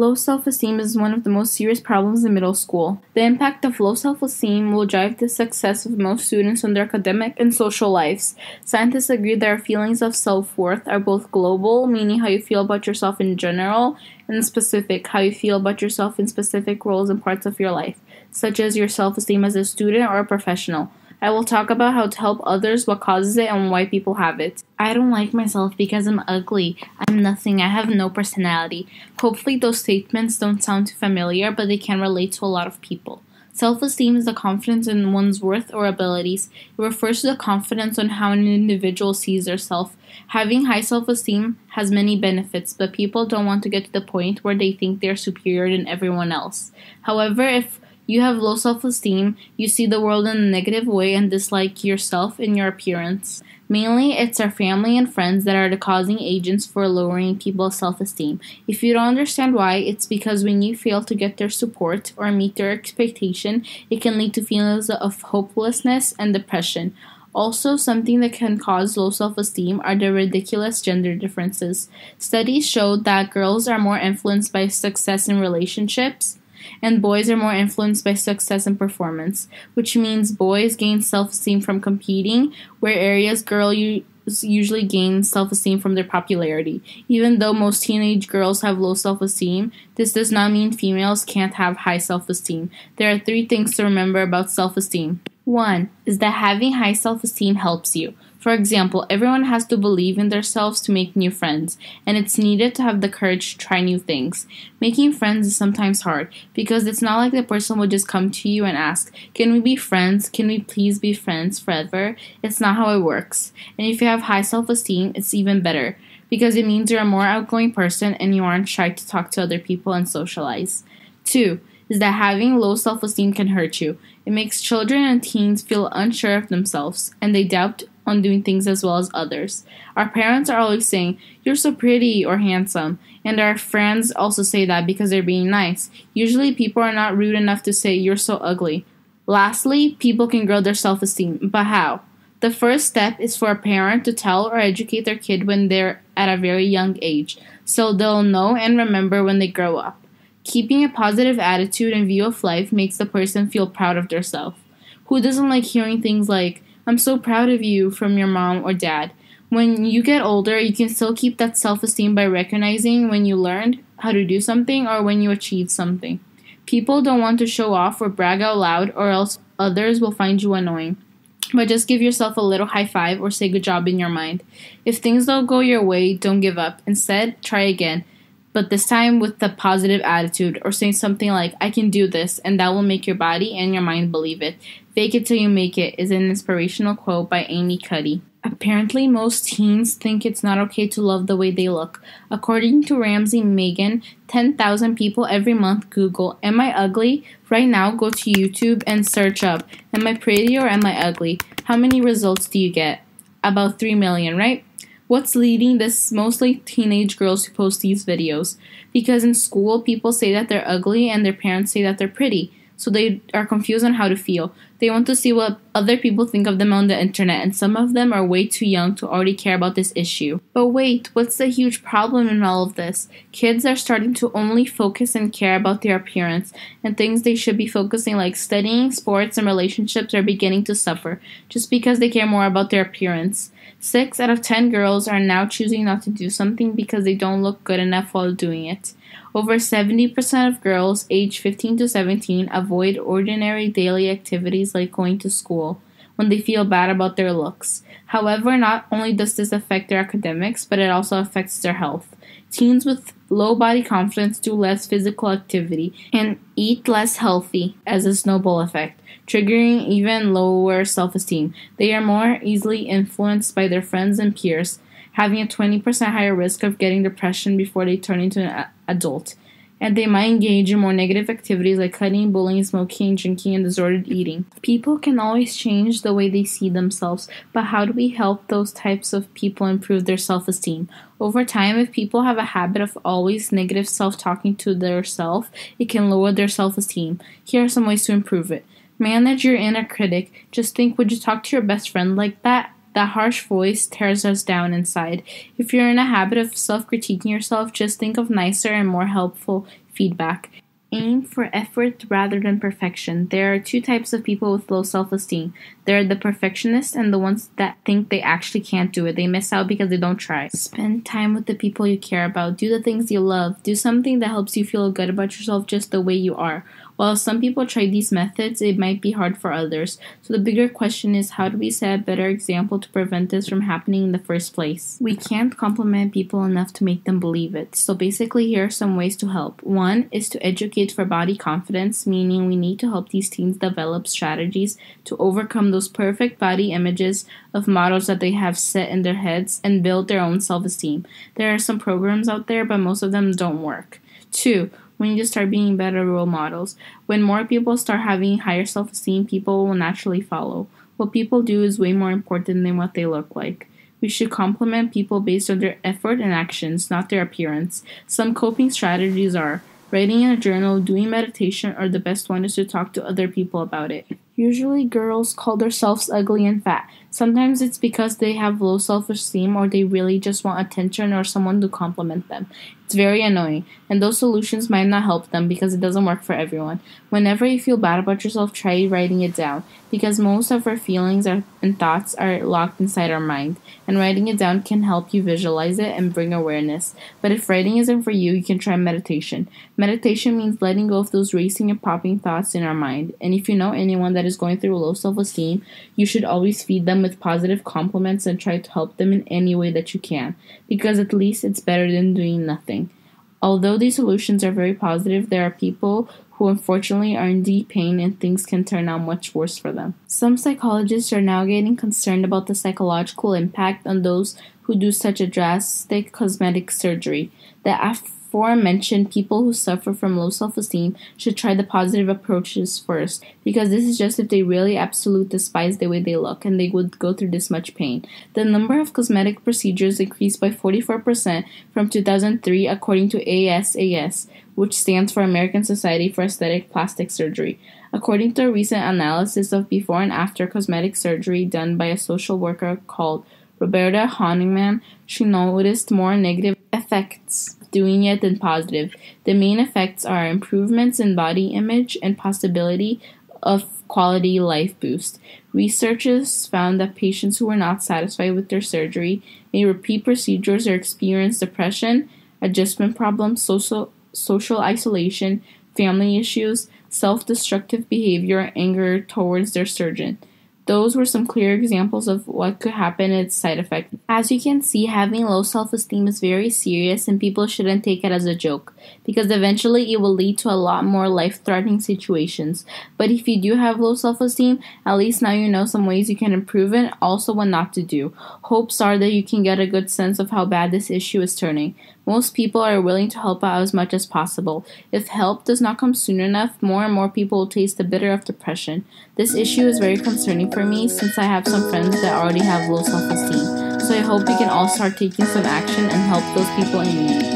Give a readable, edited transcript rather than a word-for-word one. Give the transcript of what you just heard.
Low self-esteem is one of the most serious problems in middle school. The impact of low self-esteem will drive the success of most students in their academic and social lives. Scientists agree that our feelings of self-worth are both global, meaning how you feel about yourself in general, and specific, how you feel about yourself in specific roles and parts of your life, such as your self-esteem as a student or a professional. I will talk about how to help others, what causes it, and why people have it. I don't like myself because I'm ugly. I'm nothing. I have no personality. Hopefully those statements don't sound too familiar, but they can relate to a lot of people. Self-esteem is the confidence in one's worth or abilities. It refers to the confidence on how an individual sees their self. Having high self-esteem has many benefits, but people don't want to get to the point where they think they're superior than everyone else. However, if you have low self-esteem, you see the world in a negative way and dislike yourself and your appearance. Mainly, it's our family and friends that are the causing agents for lowering people's self-esteem. If you don't understand why, it's because when you fail to get their support or meet their expectation, it can lead to feelings of hopelessness and depression. Also, something that can cause low self-esteem are the ridiculous gender differences. Studies showed that girls are more influenced by success in relationships, and boys are more influenced by success and performance, which means boys gain self-esteem from competing, where areas girls usually gain self-esteem from their popularity. Even though most teenage girls have low self-esteem, this does not mean females can't have high self-esteem. There are 3 things to remember about self-esteem. 1 is that having high self-esteem helps you. For example, everyone has to believe in themselves to make new friends, and it's needed to have the courage to try new things. Making friends is sometimes hard, because it's not like the person will just come to you and ask, "Can we be friends? Can we please be friends forever?" It's not how it works. And if you have high self-esteem, it's even better, because it means you're a more outgoing person and you aren't shy to talk to other people and socialize. 2 is that having low self-esteem can hurt you. It makes children and teens feel unsure of themselves, and they doubt on doing things as well as others. Our parents are always saying, "You're so pretty" or "handsome," and our friends also say that because they're being nice. Usually people are not rude enough to say, "You're so ugly." Lastly, people can grow their self-esteem, but how? The first step is for a parent to tell or educate their kid when they're at a very young age, so they'll know and remember when they grow up. Keeping a positive attitude and view of life makes the person feel proud of themselves. Who doesn't like hearing things like, "I'm so proud of you" from your mom or dad? When you get older, you can still keep that self-esteem by recognizing when you learned how to do something or when you achieved something. People don't want to show off or brag out loud, or else others will find you annoying. But just give yourself a little high five or say good job in your mind. If things don't go your way, don't give up. Instead, try again. But this time with the positive attitude, or saying something like, "I can do this," and that will make your body and your mind believe it. "Fake it till you make it" is an inspirational quote by Amy Cuddy. Apparently, most teens think it's not okay to love the way they look. According to Ramsey Megan, 10,000 people every month Google, "Am I ugly?" Right now, go to YouTube and search up, "Am I pretty or am I ugly?" How many results do you get? About 3 million, right? What's leading this? Mostly teenage girls who post these videos. Because in school, people say that they're ugly and their parents say that they're pretty. So they are confused on how to feel. They want to see what other people think of them on the internet, and some of them are way too young to already care about this issue. But wait, what's the huge problem in all of this? Kids are starting to only focus and care about their appearance, and things they should be focusing like studying, sports, and relationships are beginning to suffer, just because they care more about their appearance. 6 out of 10 girls are now choosing not to do something because they don't look good enough while doing it. Over 70% of girls aged 15 to 17 avoid ordinary daily activities like going to school when they feel bad about their looks. However, not only does this affect their academics, but it also affects their health. Teens with low body confidence do less physical activity and eat less healthy as a snowball effect, triggering even lower self-esteem. They are more easily influenced by their friends and peers, having a 20% higher risk of getting depression before they turn into an adult. And they might engage in more negative activities like cutting, bullying, smoking, drinking, and disordered eating. People can always change the way they see themselves, but how do we help those types of people improve their self-esteem? Over time, if people have a habit of always negative self-talking to themselves, it can lower their self-esteem. Here are some ways to improve it. Manage your inner critic. Just think, would you talk to your best friend like that? That harsh voice tears us down inside. If you're in a habit of self-critiquing yourself, just think of nicer and more helpful feedback. Aim for effort rather than perfection. There are two types of people with low self-esteem. There are the perfectionists and the ones that think they actually can't do it. They miss out because they don't try. Spend time with the people you care about. Do the things you love. Do something that helps you feel good about yourself just the way you are. While some people try these methods, it might be hard for others. So the bigger question is, how do we set a better example to prevent this from happening in the first place? We can't compliment people enough to make them believe it. So basically, here are some ways to help. One is to educate for body confidence, meaning we need to help these teens develop strategies to overcome those perfect body images of models that they have set in their heads and build their own self-esteem. There are some programs out there, but most of them don't work. Two, we need to start being better role models. When more people start having higher self-esteem, people will naturally follow. What people do is way more important than what they look like. We should compliment people based on their effort and actions, not their appearance. Some coping strategies are writing in a journal, doing meditation, or the best one is to talk to other people about it. Usually girls call themselves ugly and fat. Sometimes it's because they have low self-esteem or they really just want attention or someone to compliment them. It's very annoying, and those solutions might not help them because it doesn't work for everyone. Whenever you feel bad about yourself, try writing it down because most of our feelings and thoughts are locked inside our mind, and writing it down can help you visualize it and bring awareness. But if writing isn't for you, you can try meditation. Meditation means letting go of those racing and popping thoughts in our mind, and if you know anyone that is going through low self-esteem, you should always feed them with positive compliments and try to help them in any way that you can, because at least it's better than doing nothing. Although these solutions are very positive, there are people who unfortunately are in deep pain and things can turn out much worse for them. Some psychologists are now getting concerned about the psychological impact on those who do such a drastic cosmetic surgery. The aforementioned people who suffer from low self-esteem should try the positive approaches first, because this is just if they really absolutely despise the way they look and they would go through this much pain. The number of cosmetic procedures increased by 44% from 2003 according to ASAS, which stands for American Society for Aesthetic Plastic Surgery. According to a recent analysis of before and after cosmetic surgery done by a social worker called Roberta Honigman, she noticed more negative effects of doing it than positive. The main effects are improvements in body image and possibility of quality life boost. Researchers found that patients who were not satisfied with their surgery may repeat procedures or experience depression, adjustment problems, social isolation, family issues, self-destructive behavior, anger towards their surgeon. Those were some clear examples of what could happen and its side effects. As you can see, having low self-esteem is very serious and people shouldn't take it as a joke, because eventually it will lead to a lot more life-threatening situations. But if you do have low self-esteem, at least now you know some ways you can improve it, also what not to do. Hopes are that you can get a good sense of how bad this issue is turning. Most people are willing to help out as much as possible. If help does not come soon enough, more and more people will taste the bitter of depression. This issue is very concerning for me since I have some friends that already have low self-esteem. So I hope we can all start taking some action and help those people in need.